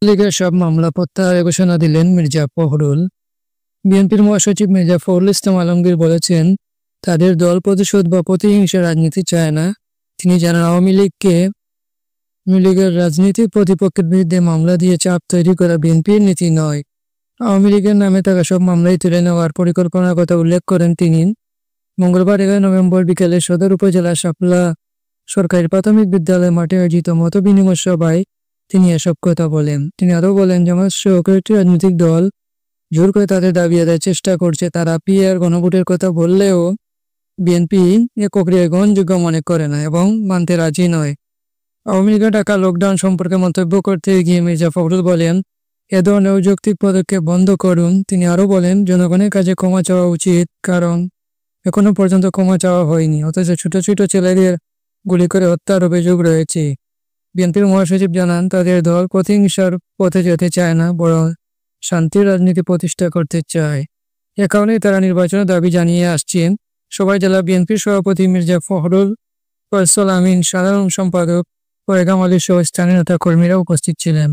লীগের সব মামলা প্রত্যাহারের ঘোষণা দিলেন মির্জা ফখরুল। বিএনপির মহাসচিব মির্জা ফখরুল ইসলাম আলমগীর বলেছেন, তাদের দল প্রতিশোধ বা প্রতিহিংসার রাজনীতি চায় না। তিনি জানান, আওয়ামী লীগের রাজনীতির প্রতিপক্ষের বিরুদ্ধে মামলা দিয়ে চাপ তৈরি করা বিএনপির নীতি নয়। আওয়ামী লীগের নামে থাকা সব মামলাই তুলে নেওয়ার পরিকল্পনার কথা উল্লেখ করেন তিনি। মঙ্গলবার 11 নভেম্বর বিকেলে সদর উপজেলার শাপলা সরকারি প্রাথমিক বিদ্যালয় মাঠে আয়োজিত মতবিনিময় সভায় তিনি এসব কথা বলেন। তিনি আরও বলেন, জামায়াত সহ কয়েকটি রাজনৈতিক দল জোর করে তাদের দাবি আদায়ের চেষ্টা করছে। তারা পিআর গণভোটের কথা বললেও বিএনপি এ প্রক্রিয়া গ্রহণযোগ্য মনে করে না এবং মানতে রাজি নয়। আওয়ামী লীগের ডাকা লকডাউন সম্পর্কে মন্তব্য করতে গিয়ে মির্জা ফখরুল বলেন, এ ধরনের অযৌক্তিক পদক্ষেপ বন্ধ করুন। তিনি আরও বলেন, জনগণের কাছে ক্ষমা চাওয়া উচিত, কারণ এখনো পর্যন্ত ক্ষমা চাওয়া হয়নি, অথচ ছোট ছোট ছেলেদের গুলি করে হত্যার অভিযোগ রয়েছে। বিএনপির মহাসচিব জানান, তাদের দল প্রতিহিংসার পথে যেতে চায় না, বরং শান্তির রাজনীতি প্রতিষ্ঠা করতে চায়। এ কারণেই তারা নির্বাচনের দাবি জানিয়ে আসছেন। সভায় জেলা বিএনপির সভাপতি মির্জা ফখরুল, ফয়সাল আমিন, সাধারণ সম্পাদক পয়গাম আলী সহ স্থানীয় নেতা কর্মীরা উপস্থিত ছিলেন।